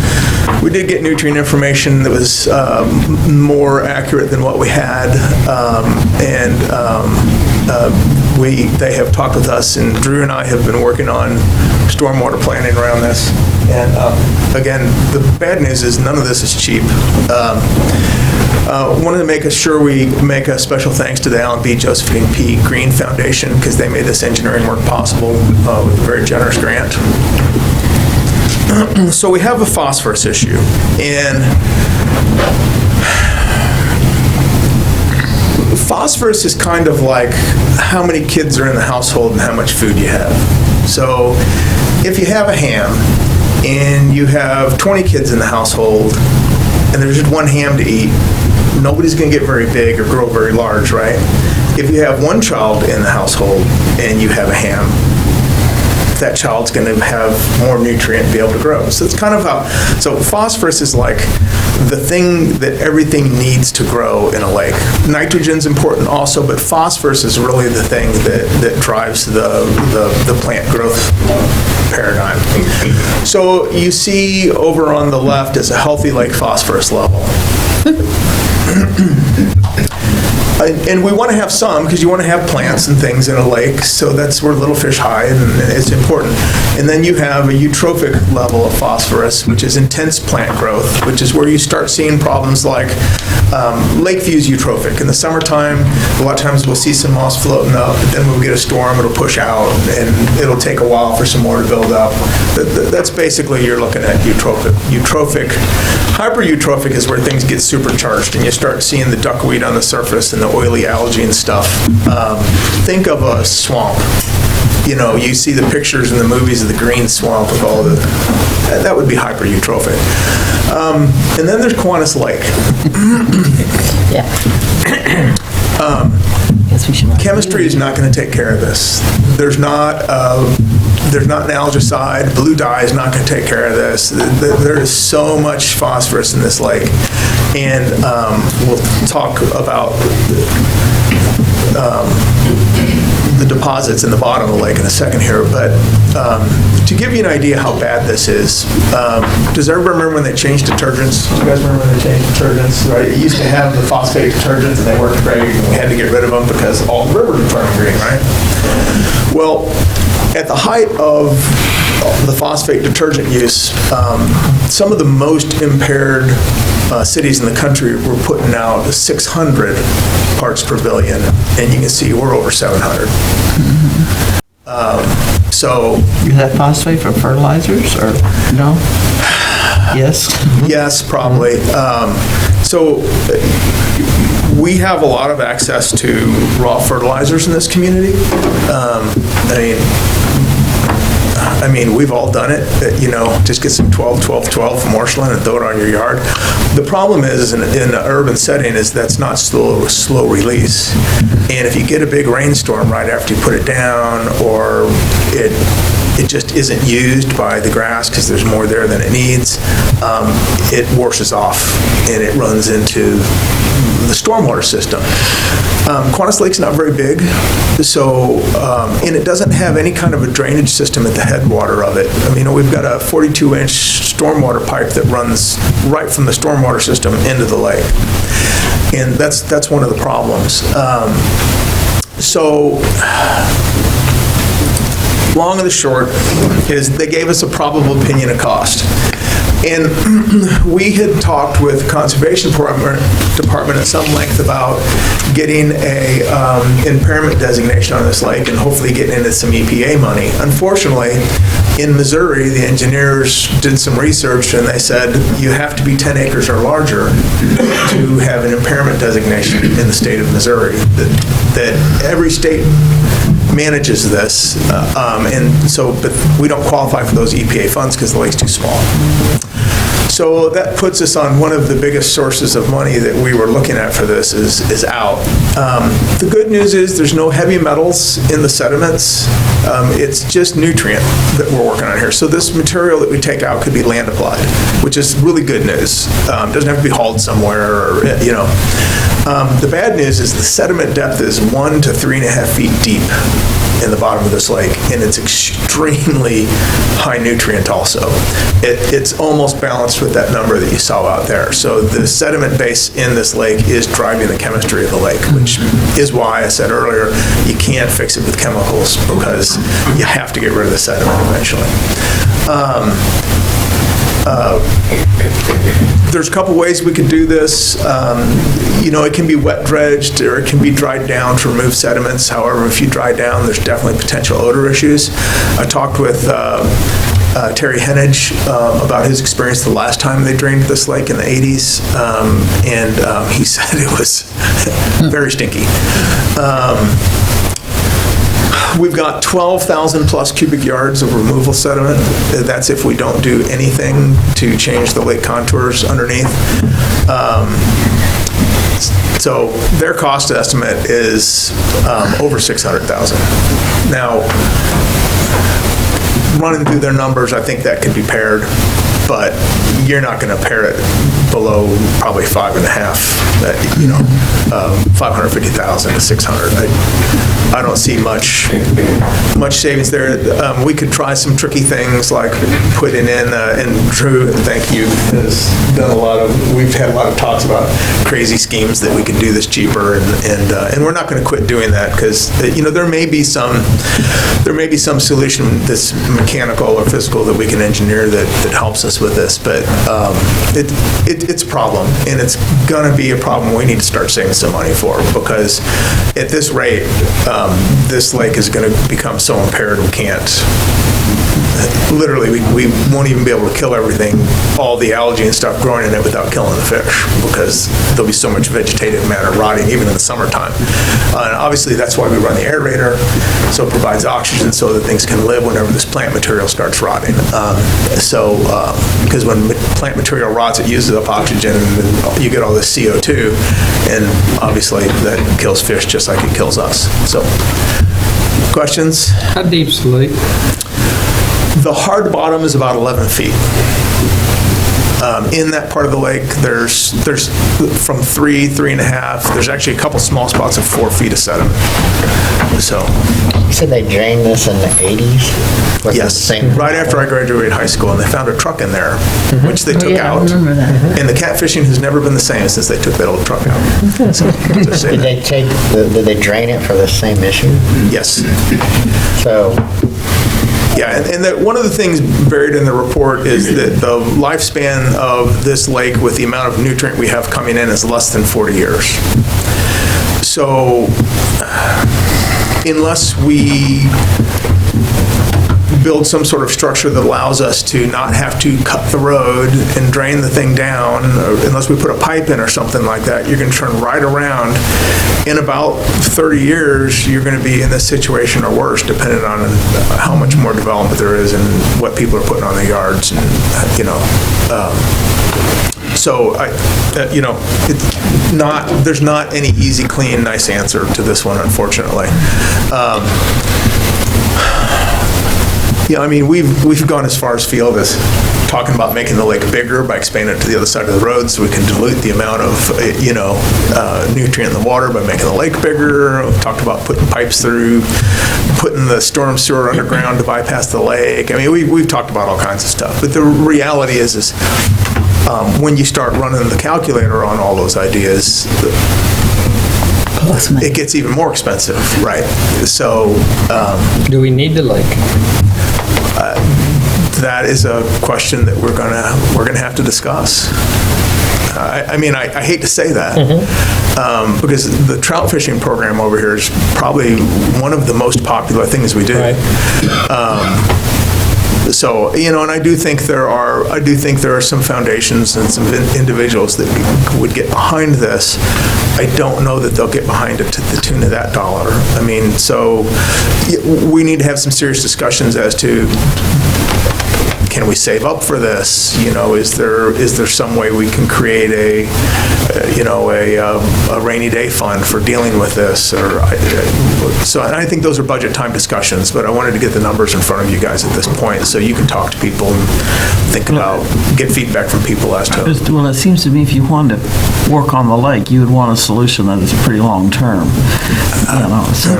We did get nutrient information that was more accurate than what we had. They have talked with us, and Drew and I have been working on stormwater planning around this. And again, the bad news is none of this is cheap. Wanted to make sure we make a special thanks to the Alan B. Josephine P. Green Foundation, because they made this engineering work possible with a very generous grant. So we have a phosphorus issue, and phosphorus is kind of like how many kids are in the household and how much food you have. So if you have a ham and you have 20 kids in the household and there's just one ham to eat, nobody's going to get very big or grow very large, right? If you have one child in the household and you have a ham, that child's going to have more nutrient and be able to grow. So it's kind of how, so phosphorus is like the thing that everything needs to grow in a lake. Nitrogen's important also, but phosphorus is really the thing that drives the plant growth paradigm. So you see over on the left is a healthy lake phosphorus level. And we want to have some, because you want to have plants and things in a lake, so that's where little fish hide, and it's important. And then you have a eutrophic level of phosphorus, which is intense plant growth, which is where you start seeing problems like Lakeview's eutrophic. In the summertime, a lot of times we'll see some moss floating up, but then we'll get a storm, it'll push out, and it'll take a while for some more to build up. That's basically, you're looking at eutrophic. Hyper-eutrophic is where things get supercharged, and you start seeing the duckweed on the surface and the oily algae and stuff. Think of a swamp. You know, you see the pictures in the movies of the green swamp with all the, that would be hyper-eutrophic. And then there's Kiwanis Lake. Yeah. Guess we should. Chemistry is not going to take care of this. There's not an algicide. Blue dye is not going to take care of this. There is so much phosphorus in this lake. And we'll talk about the deposits in the bottom of the lake in a second here, but to give you an idea how bad this is, does everybody remember when they changed detergents? Do you guys remember when they changed detergents? Right? It used to have the phosphate detergents and they worked great, and we had to get rid of them because all the rivers were turning green, right? Well, at the height of the phosphate detergent use, some of the most impaired cities in the country were putting out 600 parts per billion, and you can see we're over 700. So Is that phosphate for fertilizers, or no? Yes? yes, probably. So we have a lot of access to raw fertilizers in this community. I mean, we've all done it, you know, just get some 12-12-12 from Marshland and throw it on your yard. The problem is, in an urban setting, is that's not slow release. And if you get a big rainstorm right after you put it down, or it just isn't used by the grass because there's more there than it needs, it washes off and it runs into the stormwater system. Kiwanis Lake's not very big, so, and it doesn't have any kind of a drainage system at the headwater of it. I mean, we've got a 42-inch stormwater pipe that runs right from the stormwater system into the lake. And that's one of the problems. So, long and the short is they gave us a probable opinion of cost. And we had talked with Conservation Department at some length about getting a impairment designation on this lake and hopefully getting into some EPA money. Unfortunately, in Missouri, the engineers did some research and they said you have to be 10 acres or larger to have an impairment designation in the state of Missouri. That every state manages this, and so, but we don't qualify for those EPA funds because the lake's too small. So that puts us on one of the biggest sources of money that we were looking at for this is out. The good news is there's no heavy metals in the sediments. It's just nutrient that we're working on here. So this material that we take out could be land applied, which is really good news. Doesn't have to be hauled somewhere, or, you know. The bad news is the sediment depth is 1 to 3.5 feet deep in the bottom of this lake, and it's extremely high nutrient also. It's almost balanced with that number that you saw out there. So the sediment base in this lake is driving the chemistry of the lake, which is why I said earlier, you can't fix it with chemicals because you have to get rid of the sediment eventually. There's a couple ways we could do this. You know, it can be wet dredged or it can be dried down to remove sediments. However, if you dry down, there's definitely potential odor issues. I talked with Terry Henage about his experience the last time they drained this lake in the 80s, and he said it was very stinky. We've got 12,000 plus cubic yards of removal sediment. That's if we don't do anything to change the lake contours underneath. So their cost estimate is over $600,000. Now, running through their numbers, I think that could be paired, but you're not going to pair it below probably 5.5, you know, 550,000 to 600. I don't see much savings there. We could try some tricky things like putting in, and Drew, thank you, has done we've had a lot of talks about crazy schemes that we could do this cheaper, and we're not going to quit doing that because, you know, there may be some solution that's mechanical or physical that we can engineer that helps us with this, but it's a problem, and it's going to be a problem we need to start saving some money for, because at this rate, this lake is going to become so impaired we can't. Literally, we won't even be able to kill everything, all the algae and stuff growing in it without killing the fish, because there'll be so much vegetative matter rotting even in the summertime. And obviously, that's why we run the aerator, so it provides oxygen so that things can live whenever this plant material starts rotting. Because when plant material rots, it uses up oxygen, and you get all this CO2, and obviously that kills fish just like it kills us. So, questions? How deep's the lake? The hard bottom is about 11 feet. In that part of the lake, there's from 3.5. There's actually a couple small spots of 4 feet of sediment. So. You said they drained this in the 80s? Was it the Yes, same? right after I graduated high school, and they found a truck in there, which they took Yeah, I out. remember that. And the catfishing has never been the same since they took that old truck out. So, just say that. Did they drain it for the same issue? Yes. So, Yeah, and one of the things buried in the report is that the lifespan of this lake with the amount of nutrient we have coming in is less than 40 years. So unless we build some sort of structure that allows us to not have to cut the road and drain the thing down, or unless we put a pipe in or something like that, you're going to turn right around. In about 30 years, you're going to be in this situation or worse, depending on how much more development there is and what people are putting on their yards, and, you know. So, there's not any easy, clean, nice answer to this one, unfortunately. Yeah, I mean, we've gone as far as field as talking about making the lake bigger by expanding it to the other side of the road so we can dilute the amount of, nutrient in the water by making the lake bigger. We've talked about putting pipes through, putting the storm sewer underground to bypass the lake. I mean, we've talked about all kinds of stuff. But the reality is when you start running the calculator on all those ideas, it gets even more expensive, right? So, Do we need the lake? that is a question that we're gonna have to discuss. I mean, I hate to say that, because the trout fishing program over here is probably one of the most popular things we do. Right. So, and I do think there are some foundations and some individuals that would get behind this. I don't know that they'll get behind it to the tune of that dollar. I mean, so we need to have some serious discussions as to, can we save up for this? You know, is there some way we can create a rainy day fund for dealing with this? So I think those are budget time discussions, but I wanted to get the numbers in front of you guys at this point so you can talk to people and think about, get feedback from people as to. Well, it seems to me if you wanted to work on the lake, you would want a solution that is pretty long-term, so.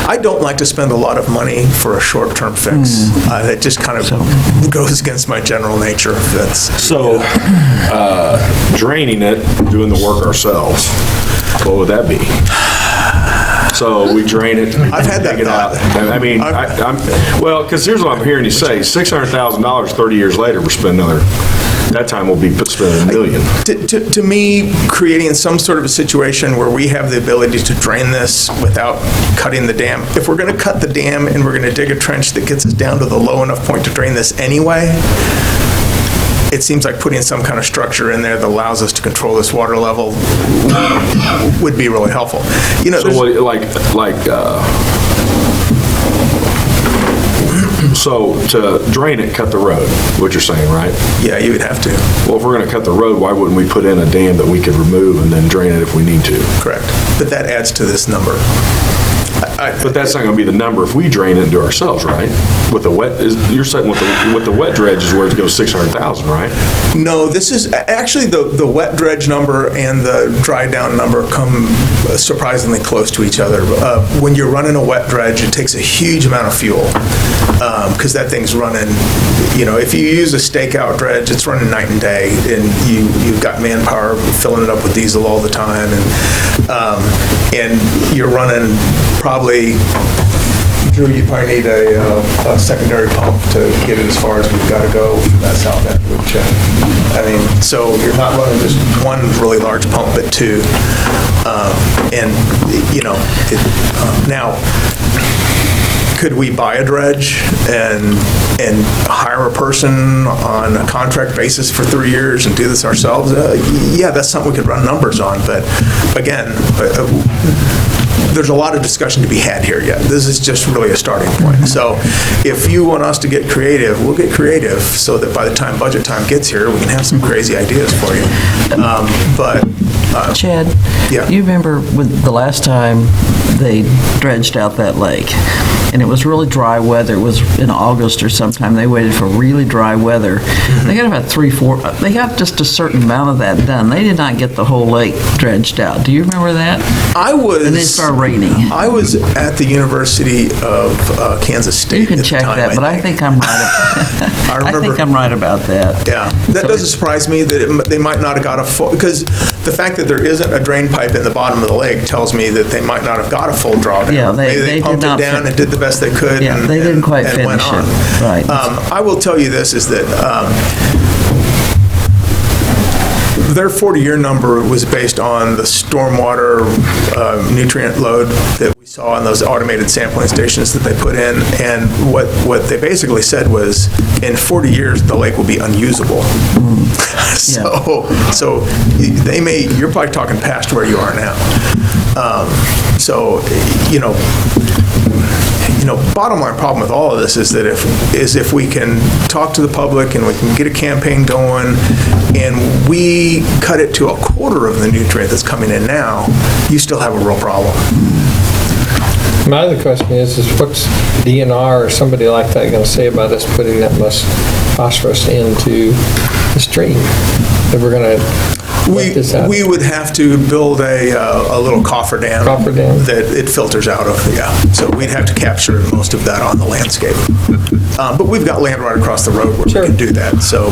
I don't like to spend a lot of money for a short-term fix. That just kind of goes against my general nature. So, draining it, doing the work ourselves, what would that be? So we drain it. I've had that take it out. thought. I mean, well, because here's what I'm hearing you say, $600,000, 30 years later, we're spending that time we'll be spending $1 million. To me, creating some sort of a situation where we have the ability to drain this without cutting the dam, if we're going to cut the dam and we're going to dig a trench that gets us down to the low enough point to drain this anyway, it seems like putting some kind of structure in there that allows us to control this water level would be really helpful. You know, So so to drain it, cut the road, what you're saying, right? yeah, you would have to. Well, if we're going to cut the road, why wouldn't we put in a dam that we could remove and then drain it if we need to? Correct. But that adds to this number. But that's not going to be the number if we drain it into ourselves, right? With the wet, you're saying with the wet dredge is where it goes 600,000, right? No, this is, actually, the wet dredge number and the dry down number come surprisingly close to each other. When you're running a wet dredge, it takes a huge amount of fuel, because that thing's running, if you use a stakeout dredge, it's running night and day, and you've got manpower filling it up with diesel all the time, and you're running probably, Drew, you probably need a secondary pump to get it as far as we've got to go from that south end, which, so you're not running just one really large pump, but two. Now, could we buy a dredge and hire a person on a contract basis for 3 years and do this ourselves? Yeah, that's something we could run numbers on, but again, there's a lot of discussion to be had here yet. This is just really a starting point. So if you want us to get creative, we'll get creative so that by the time budget time gets here, we can have some crazy ideas for you. Chad, Yeah. you remember when the last time they dredged out that lake, and it was really dry weather, it was in August or sometime, they waited for really dry weather. They got about they got just a certain amount of that done. They did not get the whole lake dredged out. Do you remember that? And it started raining. I was at the University of Kansas State You can at the check time, that, but I think I'm right. I remember. I think I'm right about that. Yeah, that doesn't surprise me that they might not have got a full, because the fact that there isn't a drain pipe in the bottom of the lake tells me that they might not have got a full drawdown. Yeah, Maybe they did pumped it not down and did the best they could. Yeah, and- they didn't quite and went finish on. it. Right. I will tell you this, is that their 40-year number was based on the stormwater nutrient load that we saw in those automated sampling stations that they put in, and what they basically said was, in 40 years, the lake will be unusable. So you're probably talking past where you are now. Bottom line problem with all of this is that if we can talk to the public and we can get a campaign going and we cut it to a quarter of the nutrient that's coming in now, you still have a real problem. My other question is what's DNR or somebody like that going to say about us putting that much phosphorus into the stream? That we're going to let this out? We would have to build a little coffer dam. That it filters out of, yeah. So we'd have to capture most of that on the landscape. But we've got land right across the road where we can do that. So,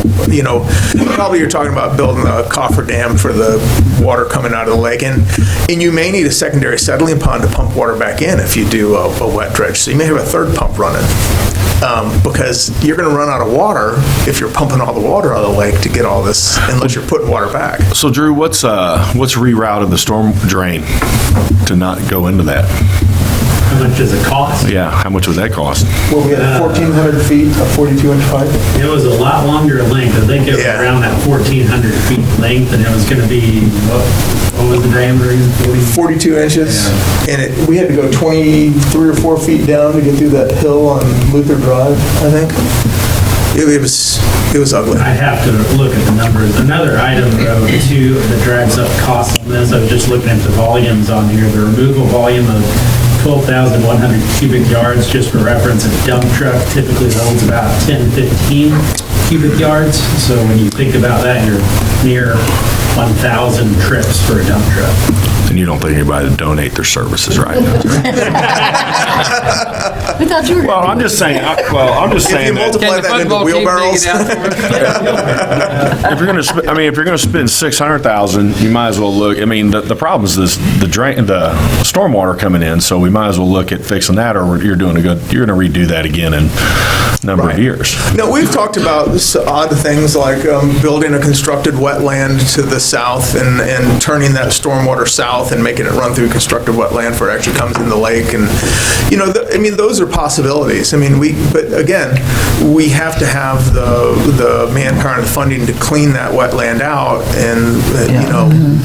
probably you're talking about building a coffer dam for the water coming out of the lake. And you may need a secondary settling pond to pump water back in if you do a wet dredge. So you may have a third pump running. Because you're going to run out of water if you're pumping all the water out of the lake to get all this, unless you're putting water back. So Drew, what's rerouted the storm drain to not go into that? How much does it cost? Yeah, how much would that cost? Well, we had 1,400 feet, a 42-inch pipe. It was a lot longer length. I think it was around that 1,400 feet length, and it was going to be, what was the diameter? 42 inches. Yeah. And we had to go 23 or 4 feet down to get through that hill on Luther Drive, I think. it was ugly. I'd have to look at the numbers. Another item, though, too, that drives up costs on this, I was just looking at the volumes on here. The removal volume of 12,100 cubic yards, just for reference, a dump truck typically holds about 10, 15 cubic yards. So when you think about that, you're near 1,000 trips for a dump truck. And you don't think anybody would donate their services, right? We thought you were. Well, I'm just saying, If you that multiply Can the that into football team dig wheelbarrows. it out for us? if you're going to spend 600,000, you might as well look, I mean, the problem is this, the stormwater coming in, so we might as well look at fixing that, or you're going to redo that again in a number of years. No, we've talked about odd things like building a constructed wetland to the south and turning that stormwater south and making it run through constructed wetland before it actually comes in the lake. And, those are possibilities. But again, we have to have the manpower and the funding to clean that wetland out. And,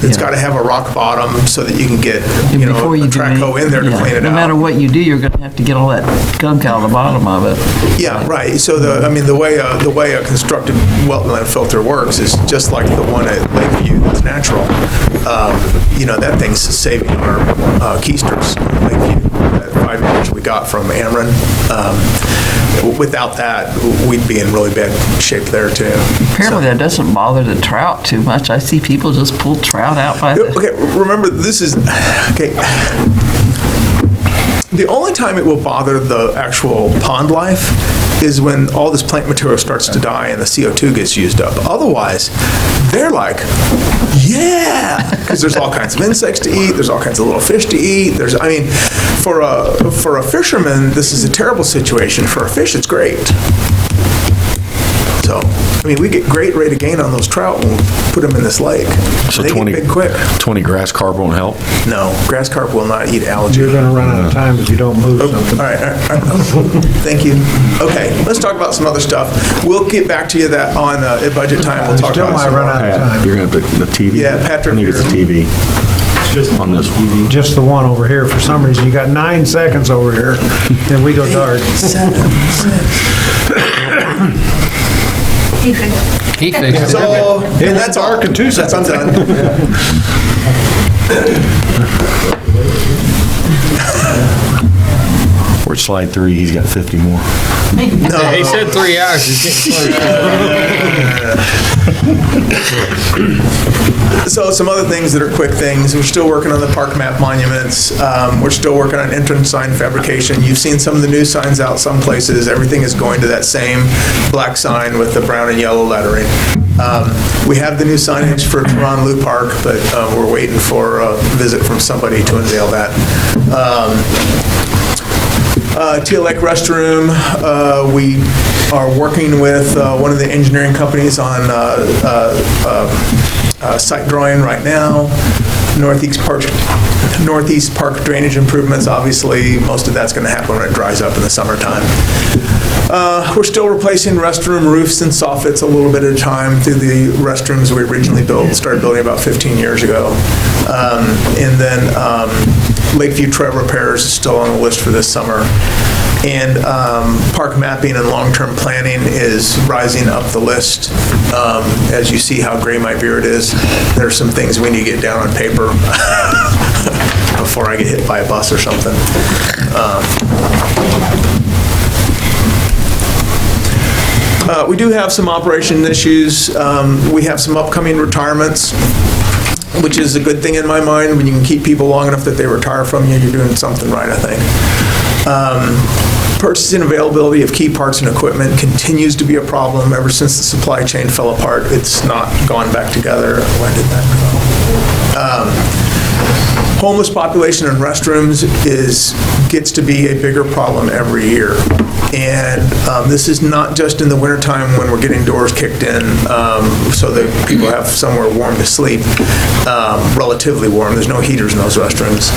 it's got to have a rock bottom so that you can get, Before you a do track hoe in there to yeah, clean it out. No matter what you do, you're going to have to get all that gunk out of the bottom of it. Yeah, right. So the way a constructed wetland filter works is just like the one at Lakeview that's natural. That thing's saving our keisters in Lakeview, that 5 acres we got from Ameren. Without that, we'd be in really bad shape there too. Apparently that doesn't bother the trout too much. I see people just pull trout out by the... Okay, remember, this is, okay. The only time it will bother the actual pond life is when all this plant material starts to die and the CO2 gets used up. Otherwise, they're like, yeah, because there's all kinds of insects to eat, there's all kinds of little fish to eat. For a fisherman, this is a terrible situation. For a fish, it's great. So, we get great rate of gain on those trout when we put them in this lake. So they 20, get big quick. 20 grass carp won't help? No, grass carp will not eat algae. You're going to run out of time if you don't move something. All right. Thank you. Okay, let's talk about some other stuff. We'll get back to you that on at budget time. We'll talk Still about might some run more. out of time. You're going to have the TV? Yeah, Patrick, I think it's the TV It's just on this one. Just the one over here. For some reason, you got 9 seconds over here, and we go dark. He fixed it. So, and that's all. dark in 2 That's, I'm done. We're at slide 3, he's got 50 more. Yeah, he said 3 hours. You can't- So some other things that are quick things. We're still working on the park map monuments. We're still working on entrance sign fabrication. You've seen some of the new signs out some places. Everything is going to that same black sign with the brown and yellow lettering. We have the new signage for Ron Lou Park, but we're waiting for a visit from somebody to unveil that. Teal Lake restroom, we are working with one of the engineering companies on site drawing right now. Northeast Park drainage improvements, obviously, most of that's going to happen when it dries up in the summertime. We're still replacing restroom roofs and soffits a little bit at a time through the restrooms we originally started building about 15 years ago. And then Lakeview trail repairs is still on the list for this summer. And park mapping and long-term planning is rising up the list. As you see how gray my beard is, there's some things we need to get down on paper before I get hit by a bus or something. We do have some operation issues. We have some upcoming retirements, which is a good thing in my mind. When you can keep people long enough that they retire from you, you're doing something right, I think. Purchasing availability of key parts and equipment continues to be a problem. Ever since the supply chain fell apart, it's not gone back together. When did that go? Homeless population in restrooms gets to be a bigger problem every year. And this is not just in the wintertime when we're getting doors kicked in so that people have somewhere warm to sleep, relatively warm. There's no heaters in those restrooms.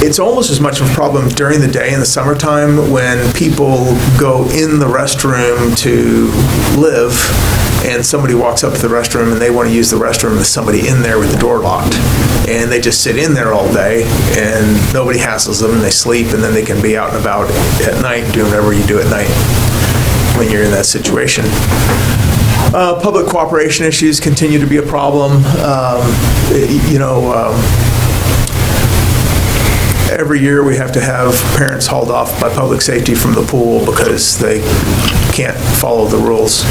It's almost as much of a problem during the day in the summertime when people go in the restroom to live and somebody walks up to the restroom and they want to use the restroom and there's somebody in there with the door locked. and they just sit in there all day, and nobody hassles them, and they sleep, and then they can be out and about at night doing whatever you do at night when you're in that situation. Public cooperation issues continue to be a problem. Every year we have to have parents hauled off by public safety from the pool because they can't follow the rules.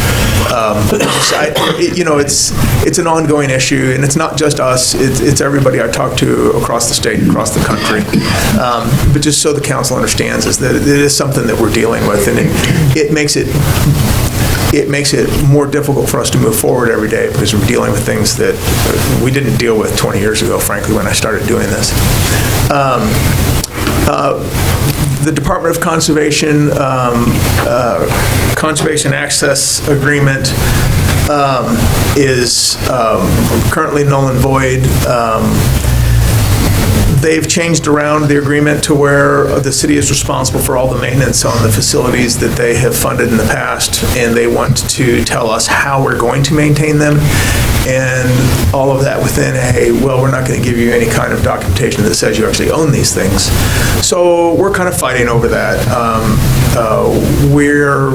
It's an ongoing issue, and it's not just us, it's everybody I talk to across the state, across the country. But just so the council understands is that it is something that we're dealing with, and it makes it more difficult for us to move forward every day because we're dealing with things that we didn't deal with 20 years ago, frankly, when I started doing this. The Department of Conservation, Conservation Access Agreement is currently null and void. They've changed around the agreement to where the city is responsible for all the maintenance on the facilities that they have funded in the past, and they want to tell us how we're going to maintain them, and all of that within we're not going to give you any kind of documentation that says you actually own these things. So we're kind of fighting over that. We're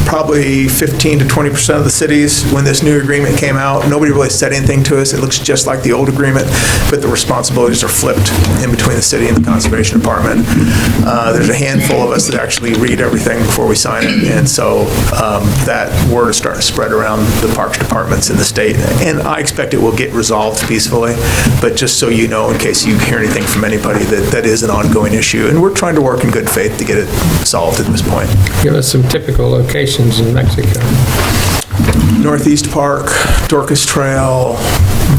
probably 15 to 20% of the cities, when this new agreement came out, nobody really said anything to us. It looks just like the old agreement, but the responsibilities are flipped in between the city and the Conservation Department. There's a handful of us that actually read everything before we sign it, and so that word is starting to spread around the parks departments in the state, and I expect it will get resolved peacefully, but just so you know, in case you hear anything from anybody, that is an ongoing issue, and we're trying to work in good faith to get it solved at this point. Give us some typical locations in Mexico. Northeast Park, Dorcas Trail,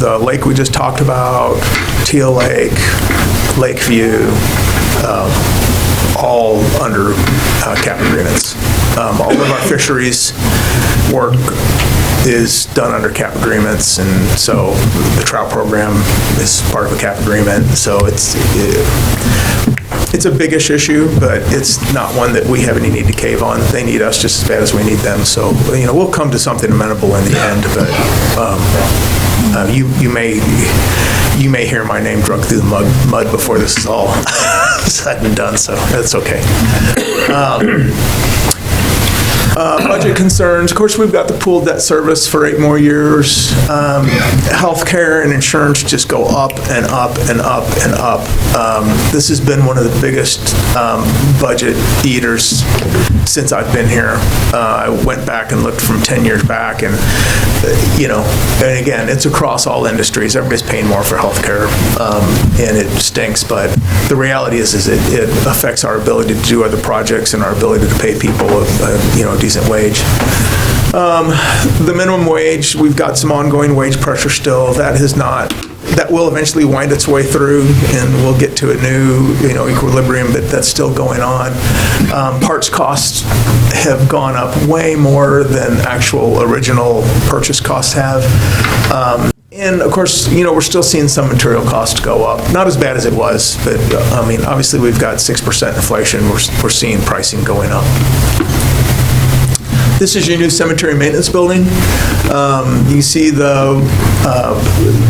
the lake we just talked about, Teal Lake, Lakeview, all under cap agreements. All of our fisheries work is done under cap agreements, and so the trout program is part of a cap agreement. So it's a biggish issue, but it's not one that we have any need to cave on. They need us just as bad as we need them. So, we'll come to something amenable in the end, but you may hear my name drunk through the mud before this is all said and done, so that's okay. Budget concerns. Of course, we've got the pool debt service for 8 more years. Healthcare and insurance just go up and up and up and up. This has been one of the biggest budget eaters since I've been here. I went back and looked from 10 years back, and and again, it's across all industries. Everybody's paying more for healthcare, and it stinks. But the reality is it affects our ability to do other projects and our ability to pay people a decent wage. The minimum wage, we've got some ongoing wage pressure still. That will eventually wind its way through, and we'll get to a new, equilibrium, but that's still going on. Parts costs have gone up way more than actual original purchase costs have. And of course, we're still seeing some material costs go up. Not as bad as it was, but obviously we've got 6% inflation. We're seeing pricing going up. This is your new cemetery maintenance building. You see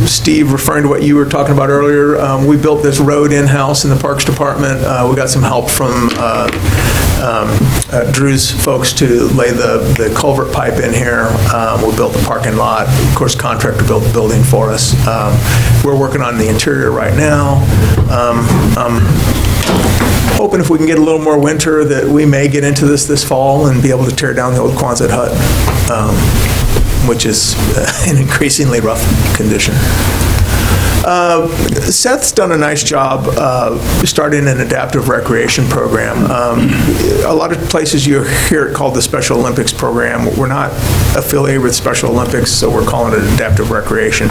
Steve referring to what you were talking about earlier. We built this road in-house in the Parks Department. We got some help from Drew's folks to lay the culvert pipe in here. We built the parking lot. Of course, contractor built the building for us. We're working on the interior right now. Hoping if we can get a little more winter that we may get into this fall and be able to tear down the old Quonset hut, which is an increasingly rough condition. Seth's done a nice job starting an adaptive recreation program. A lot of places you hear it called the Special Olympics program. We're not affiliated with Special Olympics, so we're calling it adaptive recreation.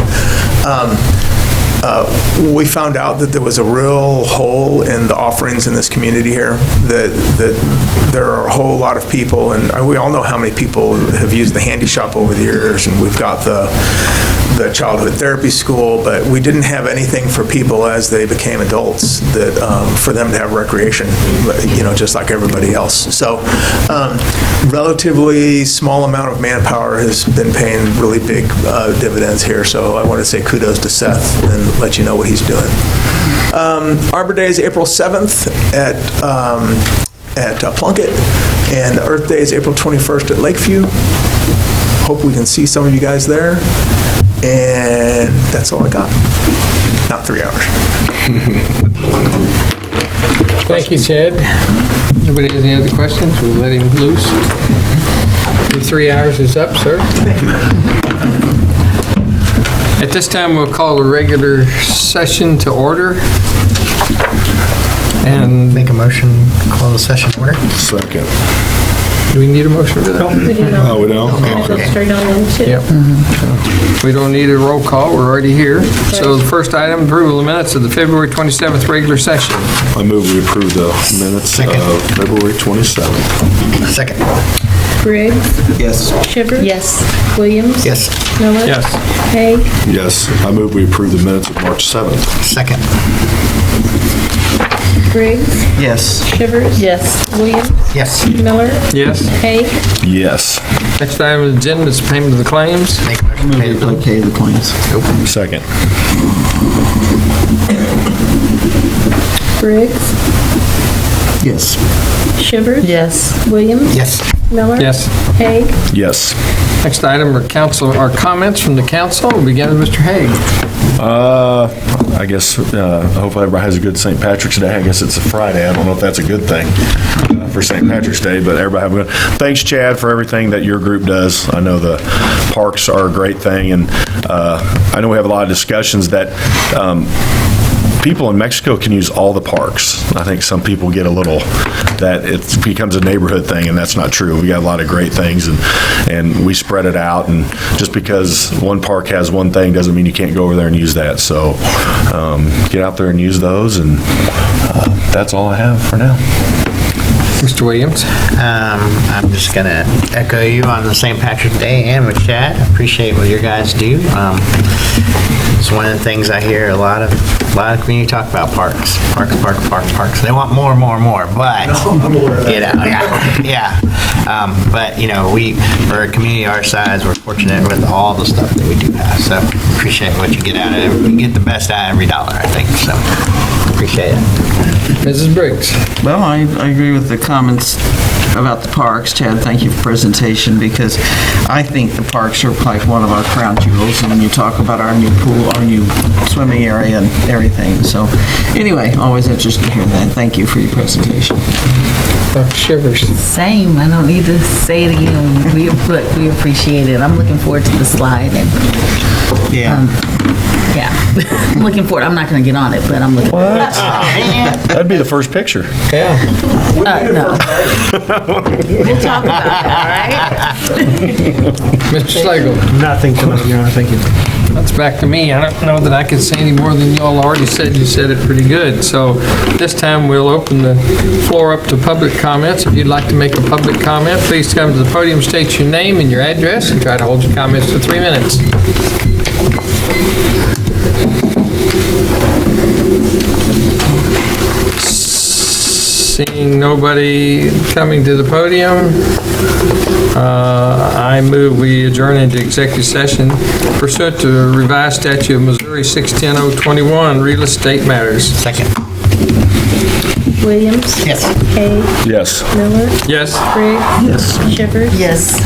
We found out that there was a real hole in the offerings in this community here, that there are a whole lot of people, and we all know how many people have used the Handy Shop over the years, and we've got the childhood therapy school, but we didn't have anything for people as they became adults for them to have recreation, just like everybody else. So relatively small amount of manpower has been paying really big dividends here, so I want to say kudos to Seth and let you know what he's doing. Arbor Day is April 7th at Plunkett, and Earth Day is April 21st at Lakeview. Hope we can see some of you guys there, and that's all I got. Not 3 hours. Thank you, Chad. Nobody has any other questions? We'll let him loose. Your 3 hours is up, sir. At this time, we'll call the regular session to order. And Make a motion, call the session order. Second. do we need a motion for that? Oh, we don't? Go straight on into. Yep. We don't need a roll call, we're already here. So the first item, approval of the minutes of the February 27th regular session. I move we approve the minutes of February 27th. Second. Briggs. Yes. Shivers. Yes. Williams. Yes. Miller. Yes. Haig. Yes, I move we approve the minutes of March 7th. Second. Briggs. Yes. Shivers. Yes. Williams. Yes. Miller. Yes. Haig. Yes. Next item on the agenda is payment of the claims. Make a motion to pay the bill. Okay, the claims. Second. Briggs. Yes. Shivers. Yes. Williams. Yes. Miller. Yes. Haig. Yes. Next item are comments from the council. We'll begin with Mr. Haig. I guess, hopefully everybody has a good St. Patrick's Day. I guess it's a Friday. I don't know if that's a good thing for St. Patrick's Day, but everybody have a good. Thanks, Chad, for everything that your group does. I know the parks are a great thing, and I know we have a lot of discussions that people in Mexico can use all the parks. I think some people get a little, that it becomes a neighborhood thing, and that's not true. We got a lot of great things, and we spread it out, and just because one park has one thing doesn't mean you can't go over there and use that. So get out there and use those, and that's all I have for now. Mr. Williams. I'm just going to echo you on the St. Patrick's Day and with Chad. I appreciate what your guys do. It's one of the things I hear a lot of community talk about parks. Parks. They want more, but, you know, yeah. But, you know, for a community our size, we're fortunate with all the stuff that we do have. So appreciate what you get out of it. We get the best out of every dollar, I think. So appreciate it. Mrs. Briggs. Well, I agree with the comments about the parks. Chad, thank you for presentation, because I think the parks are like one of our crown jewels, and when you talk about our new pool, our new swimming area and everything. So anyway, always interested to hear that. Thank you for your presentation. Dr. Shivers. Same. I don't need to say it again. We appreciate it. I'm looking forward to the slide, and Yeah. yeah, I'm looking forward. I'm not going to get on it, but I'm looking forward. That'd be the first picture. Yeah. No. We'll talk about that, all right? Mr. Slagle. Nothing tonight, Your Honor, thank you. That's back to me. I don't know that I can say any more than y'all already said. You said it pretty good. So this time we'll open the floor up to public comments. If you'd like to make a public comment, please come to the podium, state your name and your address, and try to hold your comments to 3 minutes. Seeing nobody coming to the podium, I move we adjourn into executive session pursuant to revised statute of Missouri 610-021, real estate matters. Second. Williams. Yes. Haig. Yes. Miller. Yes. Briggs. Yes. Shivers. Yes.